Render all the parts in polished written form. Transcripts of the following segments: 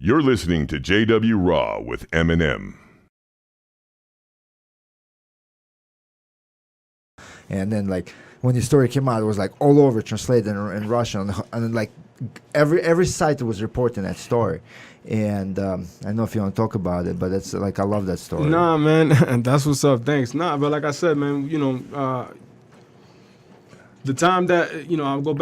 You're listening to JW Raw with Eminem. And then like when the story came out, it was like all over translated in Russian, and like every site was reporting that story. And I don't know if you want to talk about it, but it's like I love that story. Nah, man, that's what's up. Thanks. Nah, but like I said, man, the time that I'll go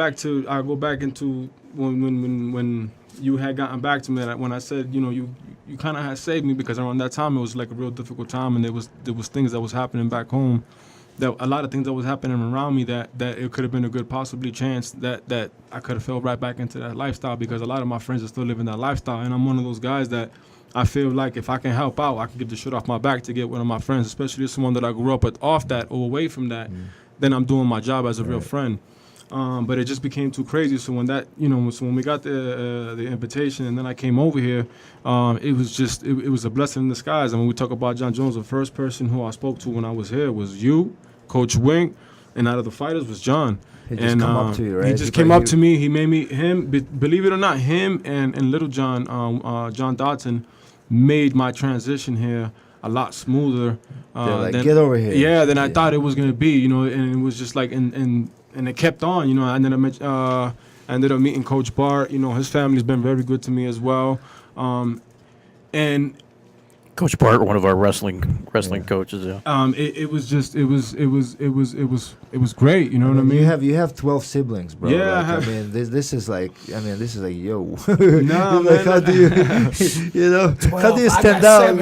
back into when you had gotten back to me, when I said you kind of had saved me, because around that time it was like a real difficult time, and there was things that was happening back home, that a lot of things that was happening around me that it could have been a good possibly chance that I could have fell right back into that lifestyle, because a lot of my friends are still living that lifestyle, and I'm one of those guys that I feel like if I can help out, I can get the shit off my back to get one of my friends, especially someone that I grew up with, off that or away from that, then I'm doing my job as a real friend. But it just became too crazy. So when that, so when we got the invitation and then I came over here, it was a blessing in disguise. And when we talk about John Jones, the first person who I spoke to when I was here was you, Coach Wink, and out of the fighters was John. He just come up to you, right? He just came up to me. He made me, believe it or not, him and Little John, John Dodson, made my transition here a lot smoother. Get over here. Yeah, than I thought it was going to be, and it was just like, and it kept on, I ended up meeting Coach Bart. His family's been very good to me as well. And Coach Bart, one of our wrestling coaches. Yeah. It was great. You know what I mean? You have 12 siblings, bro. Yeah. Like, this is like yo. No, like, how do you, 12, how do you stand out?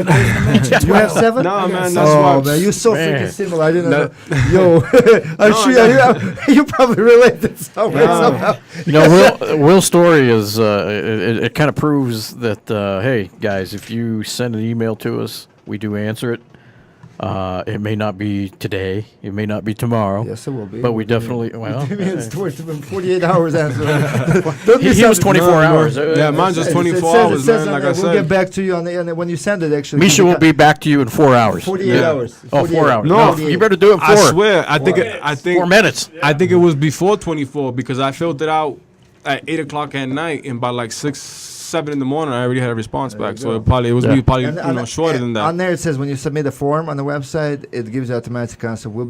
You have 7? No, man. That's why. Man, you're so freaking similar. I didn't know. Yo, I'm sure you probably related somehow. Will's story is it kind of proves that hey guys, if you send an email to us, we do answer it. It may not be today, it may not be tomorrow. Yes, it will be. But we definitely it's 48 hours answer. He was 24 hours. Yeah, mine's just 24 hours, man. Like I said, we'll get back to you on the when you send it. Actually, Misha will be back to you in 4 hours. 48 hours. 4 hours. No, you better do it in 4. I swear. I think 4 minutes. I think it was before 24, because I filled it out at 8 o'clock at night, and by like 7 in the morning, I already had a response back. So it was shorter than that. On there, it says when you submit a form on the website, it gives you automatic answer. We'll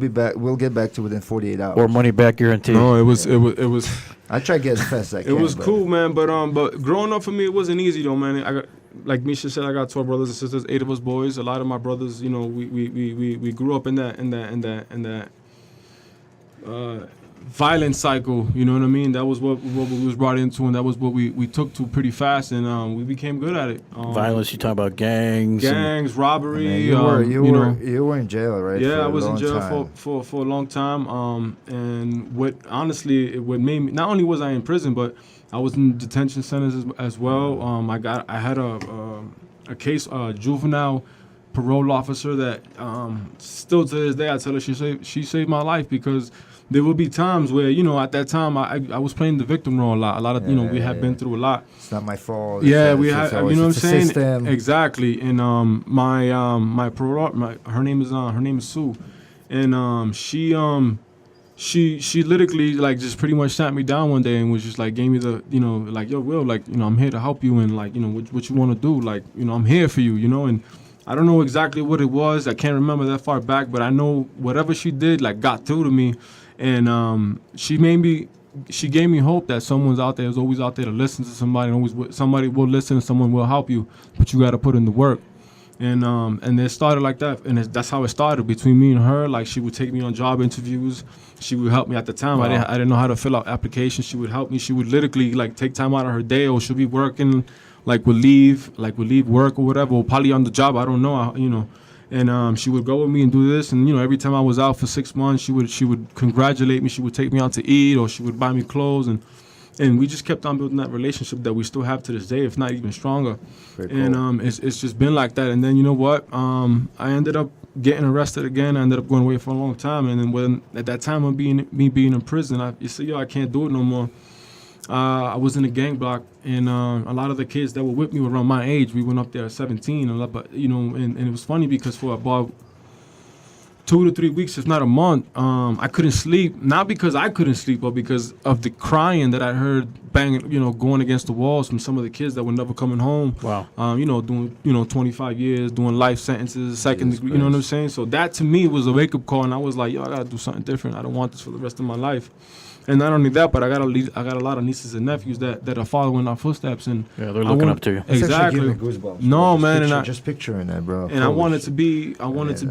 get back to you within 48 hours. Or money back guarantee. No, it was. I try to get as fast as I can. It was cool, man. But growing up for me, it wasn't easy though, man. I got, like Misha said, I got 12 brothers and sisters, 8 of us boys. A lot of my brothers, we grew up in that violent cycle, you know what I mean? That was what we was brought into, and that was what we took to pretty fast, and we became good at it. Violence, you talk about gangs, robbery. You were in jail, right? Yeah, I was in jail for a long time. And what made me, not only was I in prison, but I was in detention centers as well. I had a case, a juvenile parole officer that still to this day I tell her she saved my life, because there would be times where, at that time I was playing the victim role a lot. A lot of, we had been through a lot. It's not my fault. Yeah, we had, you know what I'm saying? System. Exactly. And my parole, her name is Sue, and she literally like just pretty much sat me down one day and was just like, gave me the, like, yo, Will, like, I'm here to help you, and like, what you want to do, like, I'm here for you, and I don't know exactly what it was. I can't remember that far back, but I know whatever she did, like, got through to me. And she gave me hope that someone's out there, is always out there to listen to somebody, and somebody will listen, and someone will help you, but you got to put in the work. And it started like that, and that's how it started between me and her. Like, she would take me on job interviews. She would help me at the time. Wow. I didn't know how to fill out applications. She would help me. She would literally like take time out of her day, or she'll be working, would leave work or whatever, or probably on the job. I don't know, And she would go with me and do this, and every time I was out for 6 months, she would congratulate me. She would take me out to eat, or she would buy me clothes, and we just kept on building that relationship that we still have to this day, if not even stronger. Very cool. And it's just been like that. And then you know what? I ended up getting arrested again. I ended up going away for a long time, and then at that time of being in prison, I said, I can't do it no more. I was in a gang block, and a lot of the kids that were with me were around my age. We went up there at 17, but and it was funny because for about 2 to 3 weeks, if not a month, I couldn't sleep. Not because I couldn't sleep, but because of the crying that I heard banging, going against the walls from some of the kids that were never coming home. Wow. Doing 25 years, doing life sentences, second degree. You know what I'm saying? So that to me was a wake up call, and I was like, yo, I gotta do something different. I don't want this for the rest of my life. And not only that, but I got a lot of nieces and nephews that are following our footsteps, and Yeah, they're looking up to you. It's actually Exactly. giving me goosebumps, No, bro. man, Picture, and just picturing that, bro. I wanted to be, I wanted to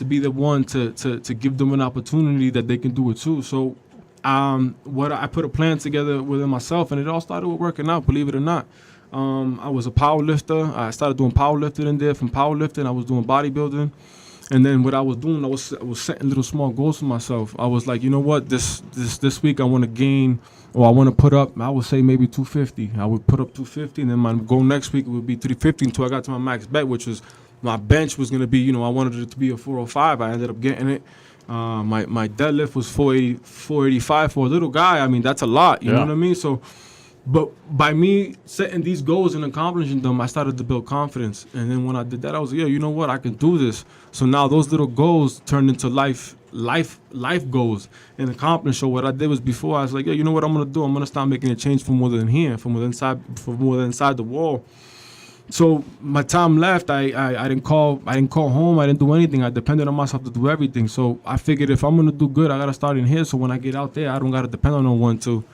be the one to give them an opportunity that they can do it too. So, I put a plan together within myself, and it all started with working out. Believe it or not, I was a power lifter. I started doing powerlifting in there. From powerlifting, I was doing bodybuilding. And then what I was doing, I was setting little small goals for myself. I was like, you know what, this week I want to gain, or I want to put up, I would say maybe 250. I would put up 250, and then my goal next week would be 350 until I got to my max bet, which was my bench was going to be, I wanted it to be a 405. I ended up getting it. My deadlift was 485 for a little guy. I mean, that's a lot. You know what I mean? So, but by me setting these goals and accomplishing them, I started to build confidence. And then when I did that, I was like, yeah, you know what? I can do this. So now those little goals turned into life goals and accomplish. So what I did was before I was like, yeah, you know what I'm gonna do? I'm gonna start making a change from within here, from within inside the wall. So my time left, I didn't call home. I didn't do anything. I depended on myself to do everything. So I figured if I'm gonna do good, I gotta start in here. So when I get out there, I don't gotta depend on no one to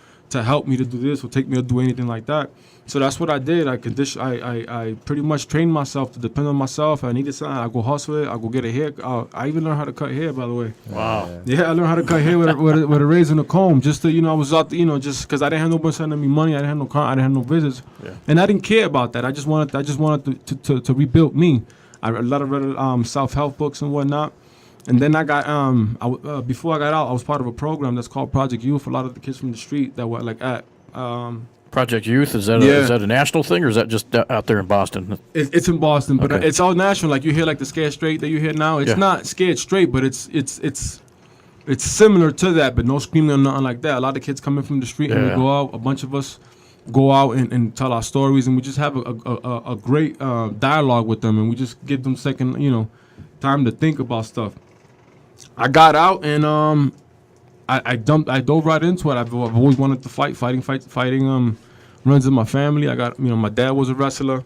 help me to do this or take me to do anything like that. So that's what I did. I pretty much trained myself to depend on myself. I needed something, I go hustle it. I go get a hair. I even learned how to cut hair, by the way. Wow. Yeah, I learned how to cut hair with a razor and a comb. Just to, I was out, just because I didn't have nobody sending me money. I didn't have no car. I didn't have no visits, and I didn't care about that. I just wanted to rebuild me. I read a lot of self-help books and whatnot. And then I got before I got out, I was part of a program that's called Project Youth. A lot of the kids from the street that were like at Project Youth, is that a national thing, or is that just out there in Boston? It's in Boston, but Okay. it's all national. Like you hear like the Scared Straight that you hear now. It's not Scared Straight, but it's similar to that, but no screaming or nothing like that. A lot of kids come in from the street and we go out. A bunch of us go out and tell our stories, and we just have a great dialogue with them, and we just give them second time to think about stuff. I got out and I dove right into it. I've always wanted to fighting runs in my family. I got my dad was a wrestler.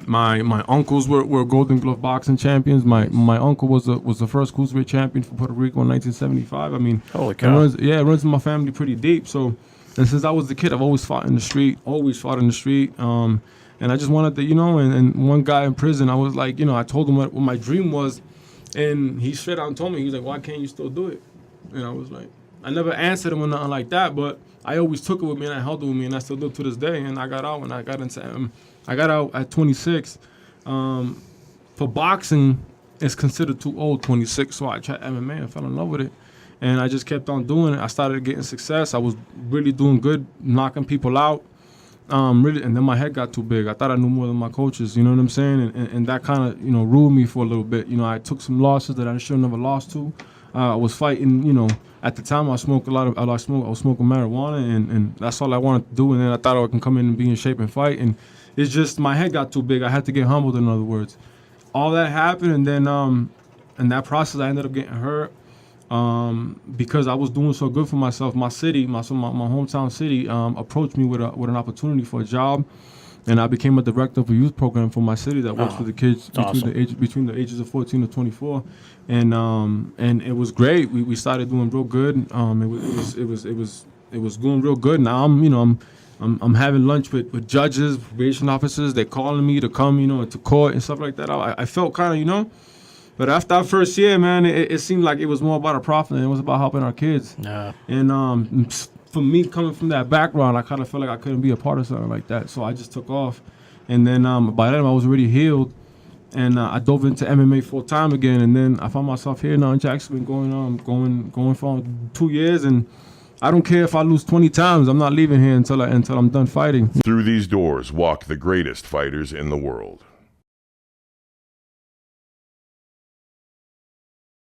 My uncles were Golden Glove boxing champions. My uncle was the first cruiserweight champion for Puerto Rico in 1975. I mean, holy cow. It runs in my family pretty deep. So, and since I was the kid, I've always fought in the street. And I just wanted to, and one guy in prison, I was like, I told him what my dream was. And he straight out and told me, he was like, why can't you still do it? And I was like, I never answered him or nothing like that, but I always took it with me and I held it with me, and I still do it to this day. And I got out when I got out at 26. For boxing, it's considered too old, 26, so I tried MMA and fell in love with it. And I just kept on doing it. I started getting success. I was really doing good, knocking people out. Really, and then my head got too big. I thought I knew more than my coaches, you know what I'm saying? And that kind of, ruled me for a little bit. I took some losses that I should have never lost to. I was fighting, at the time I was smoking marijuana, and that's all I wanted to do. And then I thought I could come in and be in shape and fight. And it's just, my head got too big. I had to get humbled, in other words. All that happened, and then in that process, I ended up getting hurt. Because I was doing so good for myself. My city, my hometown city, approached me with an opportunity for a job, and I became a director of a youth program for my city that works with the kids between the ages of 14 to 24, and it was great. We started doing real good. It was going real good. Now I'm having lunch with judges, probation officers. They're calling me to come, to court and stuff like that. I felt kind of, But after that first year, man, it seemed like it was more about a profit than it was about helping our kids. Yeah. And for me, coming from that background, I kind of felt like I couldn't be a part of something like that. So I just took off. And then by then I was already healed. And I dove into MMA full time again. And then I found myself here now in Jackson, going for 2 years. And I don't care if I lose 20 times. I'm not leaving here until I'm done fighting. Through these doors walk the greatest fighters in the world.